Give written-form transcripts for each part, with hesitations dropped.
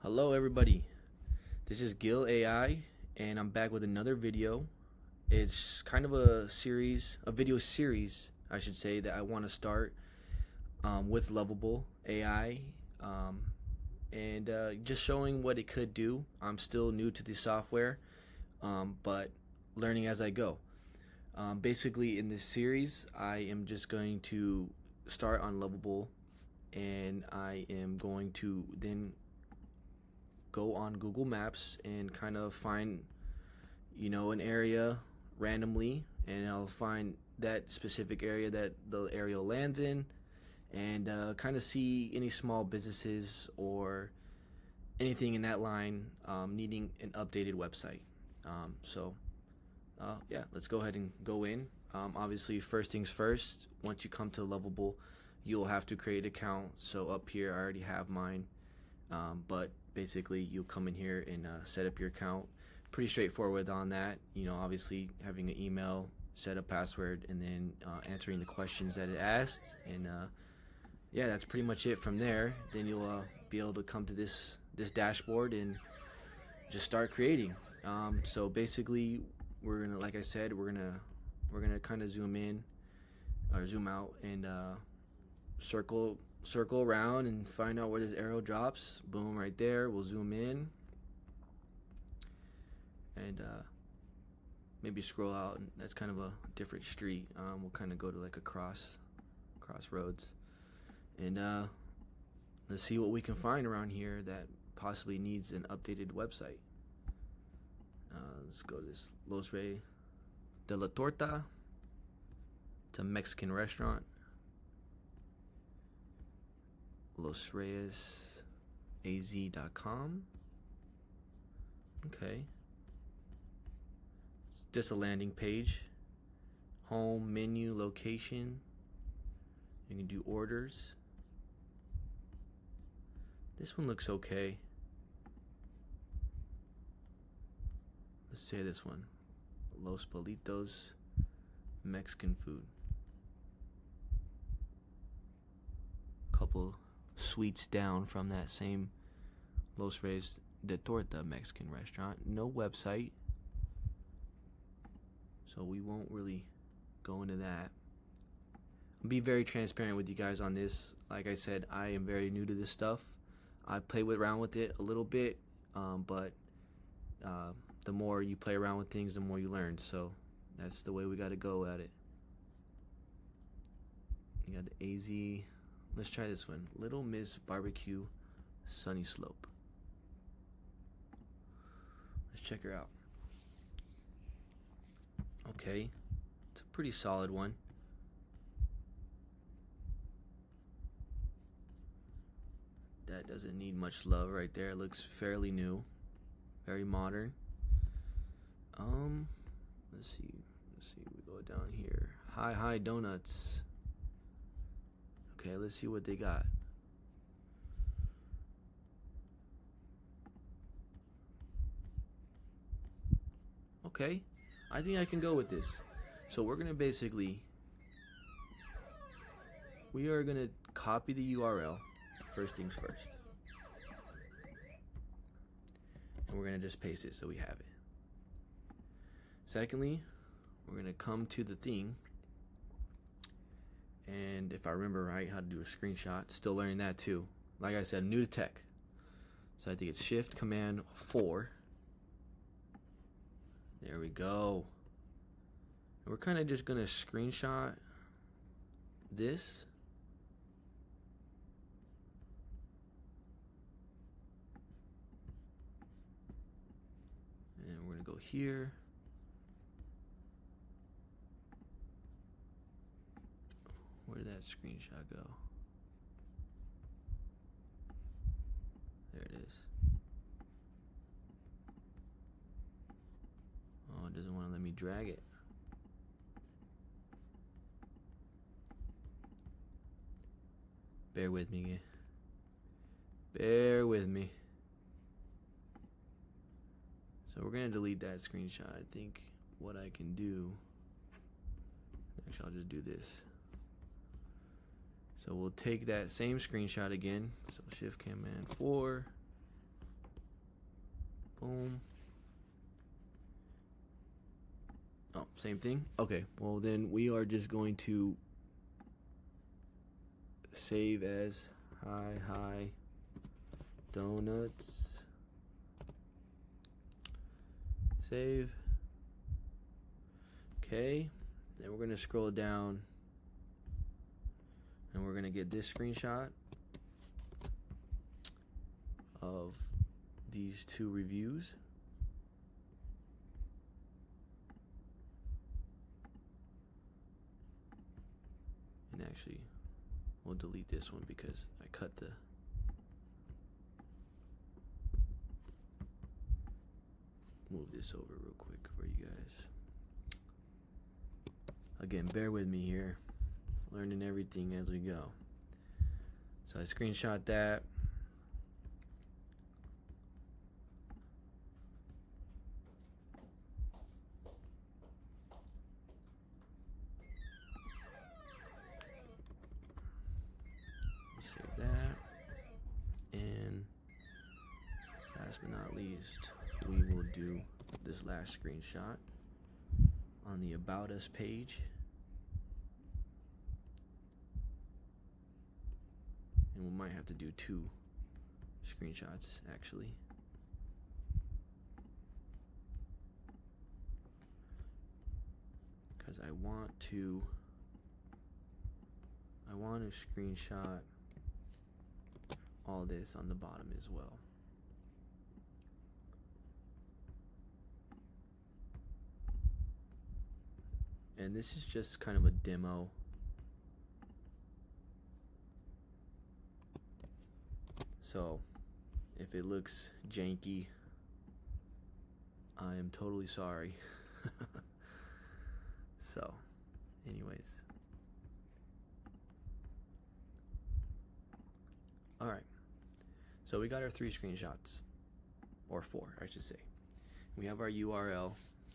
Hello everybody, this is Gil AI and I'm back with another video. It's kind of a video series I should say, that I want to start with Lovable AI, and just showing what it could do. I'm still new to the software, but learning as I go. Basically in this series I am just going to start on Lovable, and I am going to then go on Google Maps and kind of find, an area randomly, and I'll find that specific area that the aerial lands in, and kind of see any small businesses or anything in that line needing an updated website. Yeah, let's go ahead and go in. Obviously, first things first, once you come to Lovable, you'll have to create an account. So up here, I already have mine, but basically you'll come in here and set up your account. Pretty straightforward on that. Obviously having an email, set a password, and then answering the questions that it asked, and yeah, that's pretty much it from there. Then you'll be able to come to this dashboard and just start creating. So basically we're gonna, like I said, we're gonna kind of zoom in or zoom out and circle around and find out where this arrow drops. Boom, right there. We'll zoom in and maybe scroll out. That's kind of a different street. We'll kind of go to like a crossroads, and let's see what we can find around here that possibly needs an updated website. Let's go to this Los Reyes de la Torta. It's a Mexican restaurant. losreyesaz.com. Okay. It's just a landing page. Home, menu, location. You can do orders. This one looks okay. Let's say this one. Los Politos, Mexican food. Couple suites down from that same Los Reyes de Torta Mexican restaurant. No website, so we won't really go into that. I'll be very transparent with you guys on this. Like I said, I am very new to this stuff. I play around with it a little bit, but the more you play around with things, the more you learn. So that's the way we got to go at it. You got the AZ. Let's try this one. Little Miss Barbecue, Sunny Slope. Let's check her out. Okay, it's a pretty solid one. That doesn't need much love right there. It looks fairly new, very modern. Let's see. We go down here. Hi Donuts. Okay, let's see what they got. Okay, I think I can go with this. So we're gonna copy the URL, first things first, and we're gonna just paste it so we have it. Secondly, we're gonna come to the thing, and if I remember right how to do a screenshot, still learning that too. Like I said, new to tech, so I think it's Shift Command 4. There we go. And we're kind of just gonna screenshot this. And we're gonna go here. Where did that screenshot go? There it is. Oh, it doesn't want to let me drag it. Bear with me. Bear with me. So we're going to delete that screenshot. I think what I can do, actually I'll just do this. So we'll take that same screenshot again. So Shift Command 4, Boom. Oh, same thing? Okay, well then we are just going to save as hi donuts. Save. Okay, then we're gonna scroll down and we're gonna get this screenshot of these two reviews. And actually, we'll delete this one because I cut the move this over real quick for you guys. Again, bear with me here, learning everything as we go. So I screenshot that. Save that. And last but not least, we will do this last screenshot on the About Us page. And we might have to do 2 screenshots actually. Because I want to screenshot all this on the bottom as well. And this is just kind of a demo. So if it looks janky, I am totally sorry. So anyways, all right, so we got our 3 screenshots, or 4 I should say. We have our URL,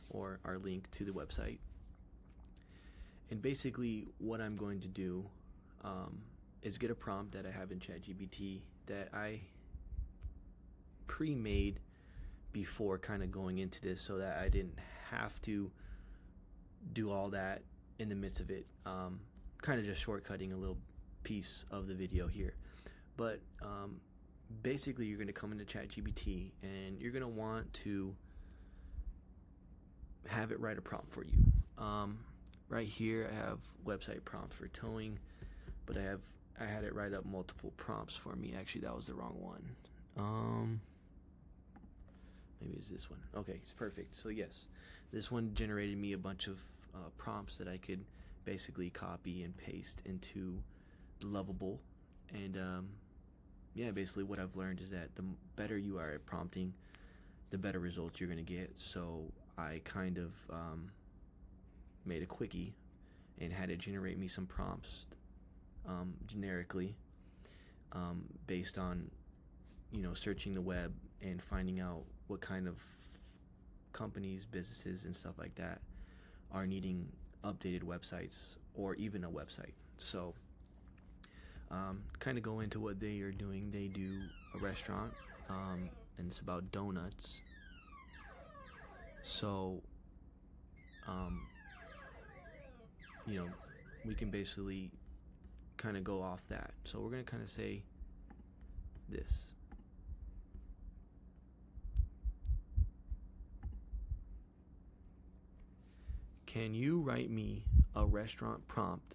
or our link to the website, and basically what I'm going to do is get a prompt that I have in ChatGPT that I pre-made before kind of going into this, so that I didn't have to do all that in the midst of it, kind of just shortcutting a little piece of the video here. But basically you're going to come into ChatGPT and you're going to want to have it write a prompt for you. Right here I have website prompts for towing, but I had it write up multiple prompts for me. Actually, that was the wrong one. Maybe it's this one. Okay, it's perfect. So yes, this one generated me a bunch of prompts that I could basically copy and paste into the Lovable. And yeah, basically what I've learned is that the better you are at prompting, the better results you're going to get. So I kind of made a quickie and had it generate me some prompts generically, based on, you know, searching the web and finding out what kind of companies, businesses, and stuff like that are needing updated websites or even a website. So kind of go into what they are doing. They do a restaurant, and it's about donuts. So you know, we can basically kind of go off that. So we're going to kind of say this. Can you write me a restaurant prompt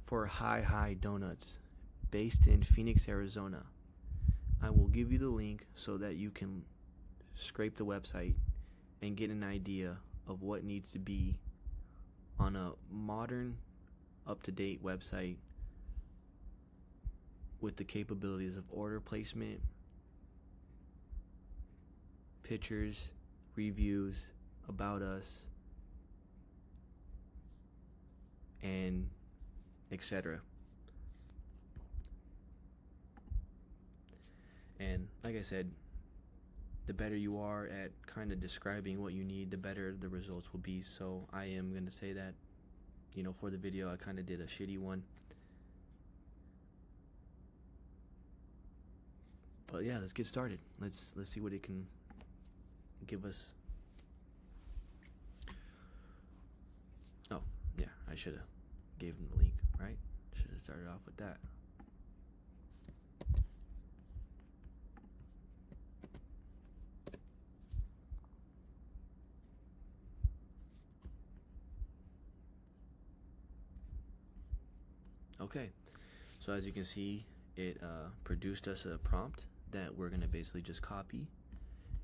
for Hi Donuts based in Phoenix, Arizona? I will give you the link so that you can scrape the website and get an idea of what needs to be on a modern, up-to-date website with the capabilities of order placement, pictures, reviews, about us, and etc. And like I said, the better you are at kind of describing what you need, the better the results will be. So I am going to say that, you know, for the video I kind of did a shitty one. But yeah, let's get started. Let's see what it can give us. Oh, yeah, I should have gave them the link, right? Should have started off with that. Okay, so as you can see, it produced us a prompt that we're going to basically just copy,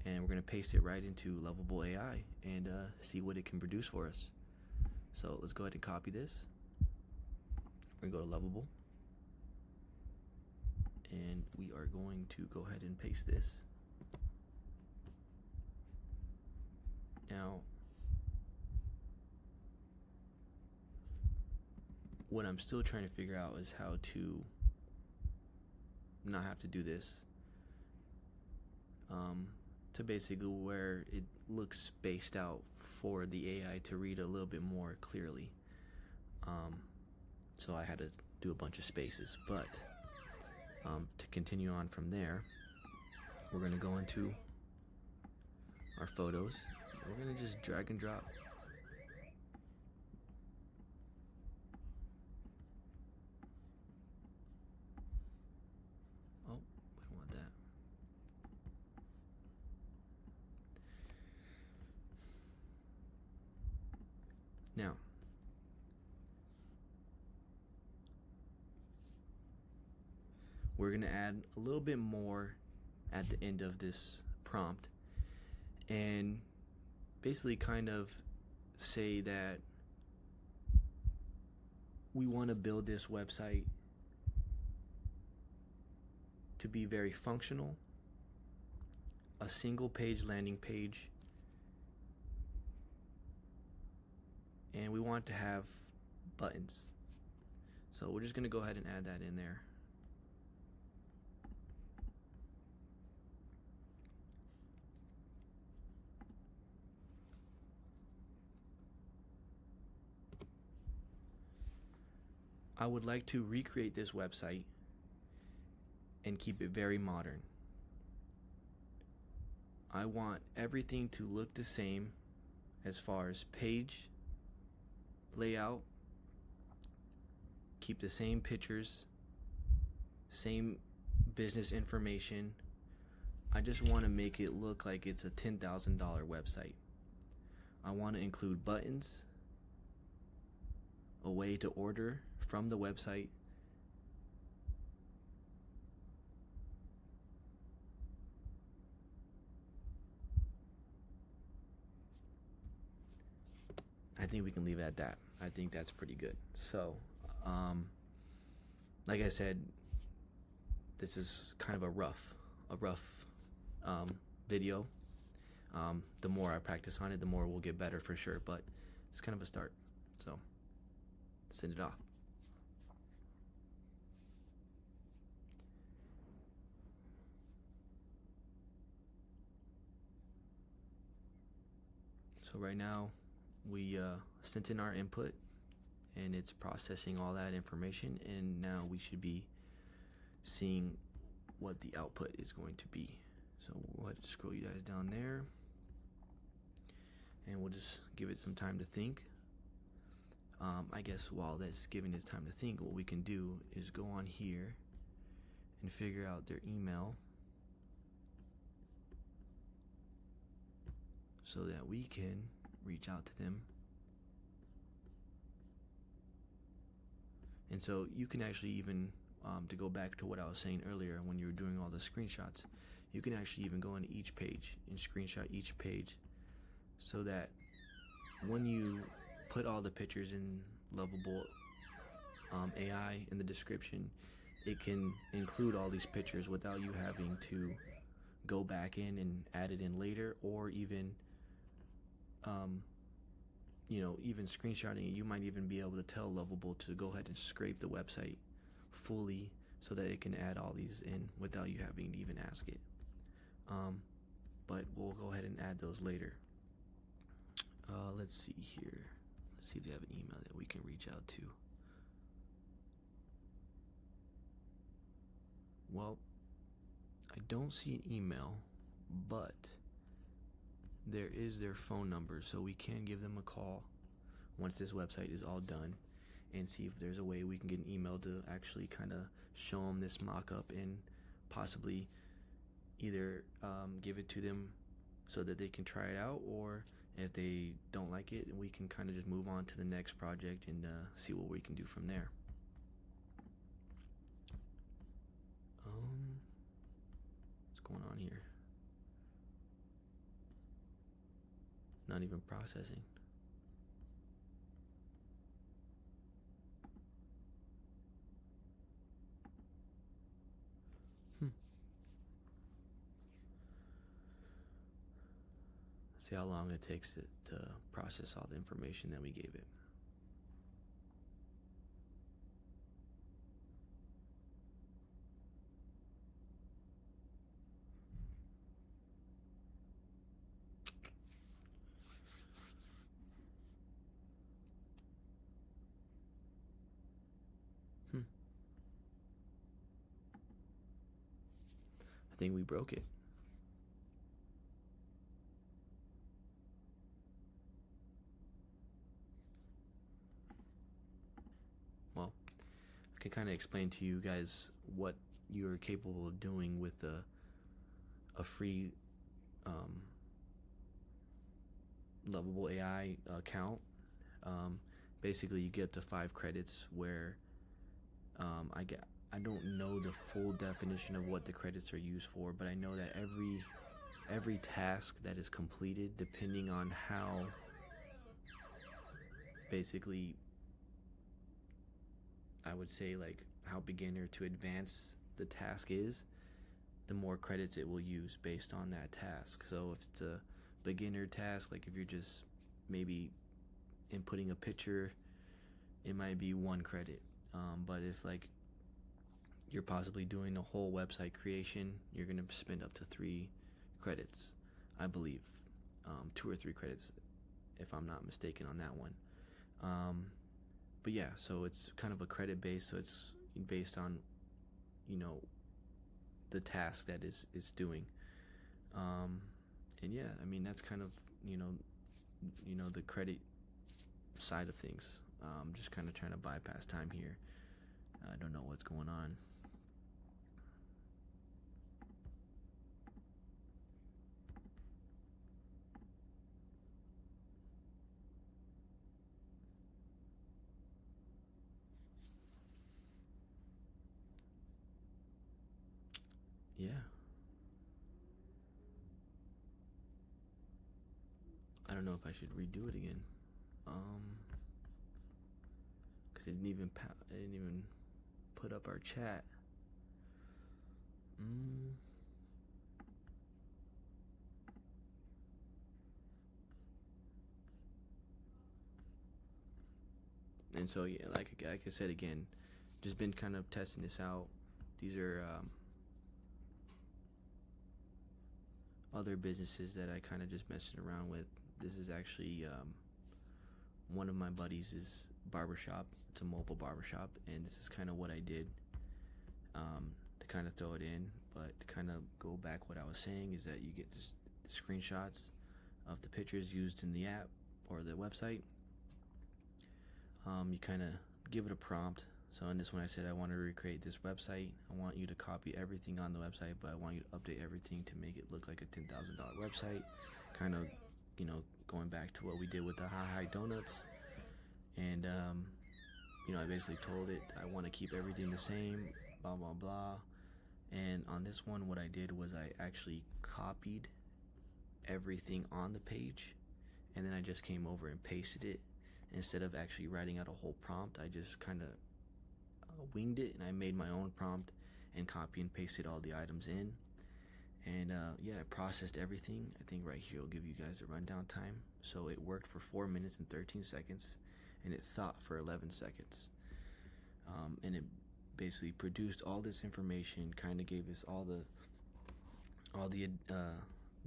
and we're going to paste it right into Lovable AI and see what it can produce for us. So let's go ahead and copy this. We're going to go to Lovable, and we are going to go ahead and paste this. Now, what I'm still trying to figure out is how to not have to do this, to basically where it looks spaced out for the AI to read a little bit more clearly. So I had to do a bunch of spaces, but to continue on from there, we're going to go into our photos. We're going to just drag and drop. Oh, I don't want that. Now, we're going to add a little bit more at the end of this prompt and basically kind of say that we want to build this website to be very functional, a single page landing page, and we want to have buttons. So we're just going to go ahead and add that in there. I would like to recreate this website and keep it very modern. I want everything to look the same as far as page layout, keep the same pictures, same business information. I just want to make it look like it's a $10,000 website. I want to include buttons, a way to order from the website, I think we can leave it at that. I think that's pretty good. So, like I said, this is kind of a rough video. The more I practice on it, the more we'll get better for sure. But it's kind of a start. So, send it off. So right now, we sent in our input, and it's processing all that information, and now we should be seeing what the output is going to be. So we'll have to scroll you guys down there, and we'll just give it some time to think. I guess while that's giving it time to think, what we can do is go on here and figure out their email so that we can reach out to them. And so you can actually even, to go back to what I was saying earlier when you were doing all the screenshots, you can actually even go into each page and screenshot each page so that when you put all the pictures in Lovable AI in the description, it can include all these pictures without you having to go back in and add it in later, or even even screenshotting it. You might even be able to tell Lovable to go ahead and scrape the website fully so that it can add all these in without you having to even ask it. But we'll go ahead and add those later. Let's see here. Let's see if they have an email that we can reach out to. Well, I don't see an email, but there is their phone number, so we can give them a call once this website is all done and see if there's a way we can get an email to actually kind of show them this mock-up and possibly either give it to them so that they can try it out, or if they don't like it, we can kind of just move on to the next project and see what we can do from there. What's going on here? Not even processing. See how long it takes it to process all the information that we gave it. I think we broke it. Well, I can kind of explain to you guys what you're capable of doing with a free Lovable AI account. Basically, you get up to 5 credits where I don't know the full definition of what the credits are used for, but I know that every task that is completed, depending on how basically I would say like how beginner to advanced the task is, the more credits it will use based on that task. So if it's a beginner task, like if you're just maybe inputting a picture, it might be 1 credit. But if like you're possibly doing a whole website creation, you're gonna spend up to 3 credits, I believe, 2 or 3 credits, if I'm not mistaken on that one. But yeah, so it's kind of a credit base, so it's based on, you know, the task that is doing. And yeah, I mean that's kind of you know the credit side of things. Just kind of trying to bypass time here. I don't know what's going on. Yeah. I don't know if I should redo it again. Cause it didn't even put up our chat. And so yeah, like I said again, just been kind of testing this out. These are other businesses that I kind of just messing around with. This is actually one of my buddies' barbershop. It's a mobile barbershop, and this is kind of what I did to kind of throw it in. But to kind of go back, what I was saying is that you get the screenshots of the pictures used in the app or the website. You kind of give it a prompt. So in this one I said I want to recreate this website. I want you to copy everything on the website, but I want you to update everything to make it look like a $10,000 website. Kind of, going back to what we did with the High Donuts. And, I basically told it I want to keep everything the same, blah, blah, blah. And on this one, what I did was I actually copied everything on the page, and then I just came over and pasted it. Instead of actually writing out a whole prompt, I just kind of winged it, and I made my own prompt and copy and pasted all the items in. And yeah, I processed everything. I think right here will give you guys the rundown time. So it worked for 4 minutes and 13 seconds, and it thought for 11 seconds. And it basically produced all this information, kind of gave us all the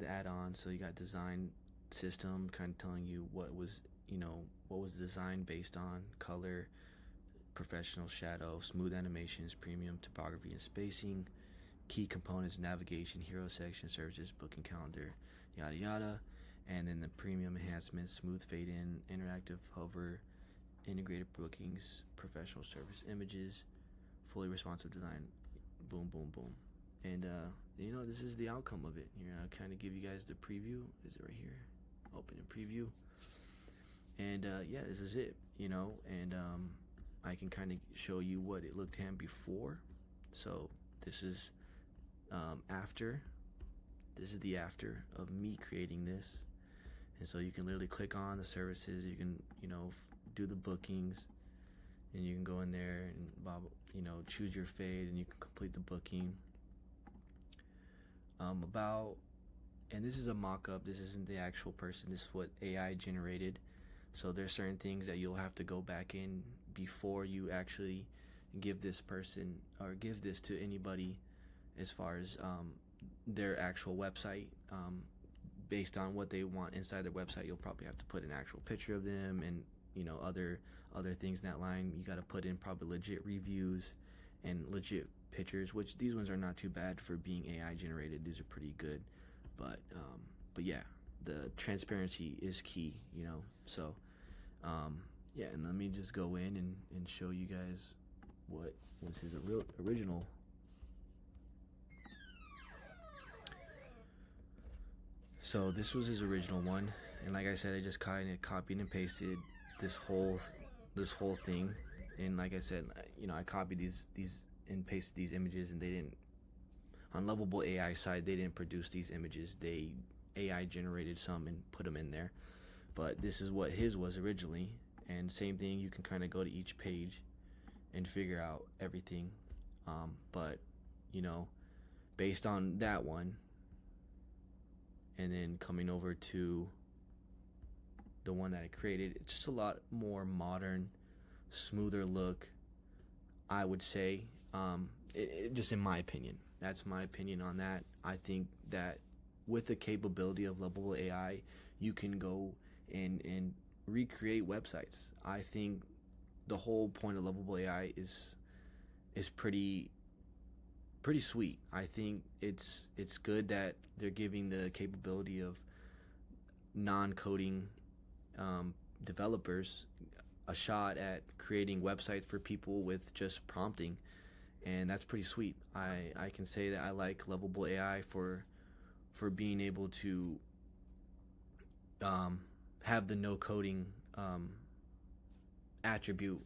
add-ons. So you got design system, kind of telling you what was designed based on, color, professional shadow, smooth animations, premium topography and spacing, key components, navigation, hero section, services, booking calendar, yada yada. And then the premium enhancements, smooth fade in, interactive hover, integrated bookings, professional service images, fully responsive design, boom, boom, boom. And this is the outcome of it. Here, I'll kind of give you guys the preview. Is it right here? Open and preview. And this is it. And I can kind of show you what it looked at before. So this is after. This is the after of me creating this. And so you can literally click on the services. You can do the bookings, and you can go in there and choose your fade, and you can complete the booking. And this is a mock-up. This isn't the actual person. This is what AI generated. So there's certain things that you'll have to go back in before you actually give this person or give this to anybody, as far as their actual website. Based on what they want inside their website, you'll probably have to put an actual picture of them, and other things in that line. You got to put in probably legit reviews and legit pictures, which these ones are not too bad for being AI generated. These are pretty good, but yeah, the transparency is key, so and let me just go in and show you guys what was his original. So this was his original one, and like I said, I just kind of copied and pasted this whole thing. And like I said, I copied these and pasted these images, and they didn't, on Lovable AI side, they didn't produce these images. They AI generated some and put them in there. But this is what his was originally, and same thing, you can kind of go to each page and figure out everything. But based on that one, and then coming over to the one that I created, it's just a lot more modern, smoother look, I would say. Just in my opinion, that's my opinion on that. I think that with the capability of Lovable AI, you can go and recreate websites. I think the whole point of Lovable AI is pretty sweet. I think it's good that they're giving the capability of non-coding developers a shot at creating websites for people with just prompting, and that's pretty sweet. I can say that I like Lovable AI for being able to have the no coding attribute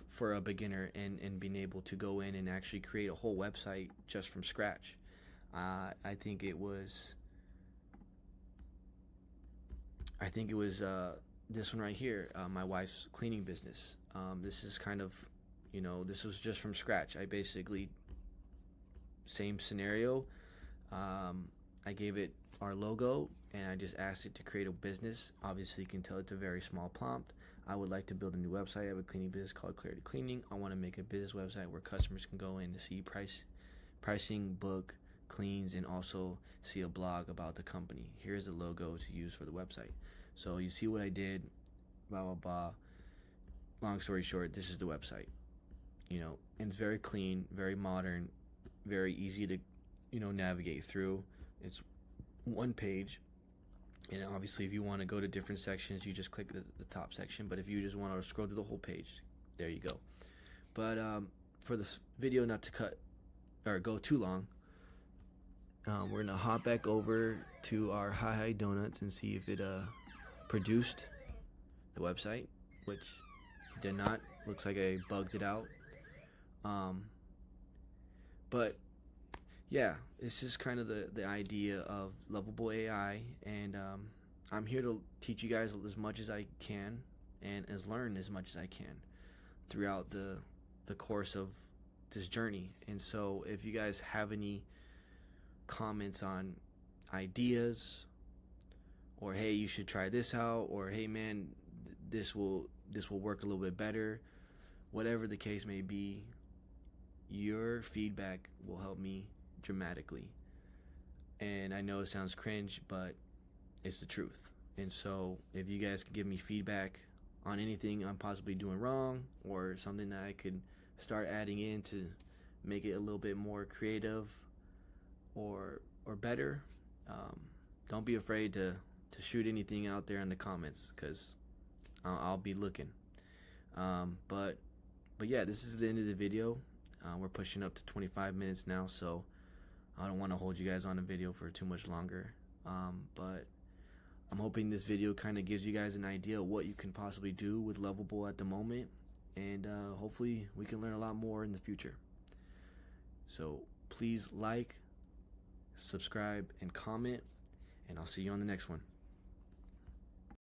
for a beginner, and being able to go in and actually create a whole website just from scratch. I think it was this one right here, my wife's cleaning business. This is kind of, this was just from scratch. I basically, same scenario. I gave it our logo, and I just asked it to create a business. Obviously, you can tell it's a very small prompt. I would like to build a new website. I have a cleaning business called Clarity Cleaning. I want to make a business website where customers can go in to see pricing, book, cleans, and also see a blog about the company. Here's the logo to use for the website. So you see what I did, blah, blah, blah. Long story short, this is the website. And it's very clean, very modern, very easy to, navigate through. It's one page. And obviously, if you want to go to different sections, you just click the top section. But if you just want to scroll through the whole page, there you go. But for this video not to cut or go too long, we're going to hop back over to our Hi Donuts and see if it produced the website, which it did not. Looks like I bugged it out. But yeah, this is kind of the idea of Lovable AI, and I'm here to teach you guys as much as I can and learn as much as I can throughout the course of this journey. And so if you guys have any comments on ideas, or hey, you should try this out, or hey man, this will work a little bit better, whatever the case may be, your feedback will help me dramatically. And I know it sounds cringe, but it's the truth. And so if you guys can give me feedback on anything I'm possibly doing wrong, or something that I could start adding in to make it a little bit more creative or better, don't be afraid to shoot anything out there in the comments, because I'll be looking. But yeah, this is the end of the video. We're pushing up to 25 minutes now, so I don't want to hold you guys on a video for too much longer. But I'm hoping this video kind of gives you guys an idea of what you can possibly do with Lovable at the moment, and hopefully we can learn a lot more in the future. So please like, subscribe, and comment, and I'll see you on the next one.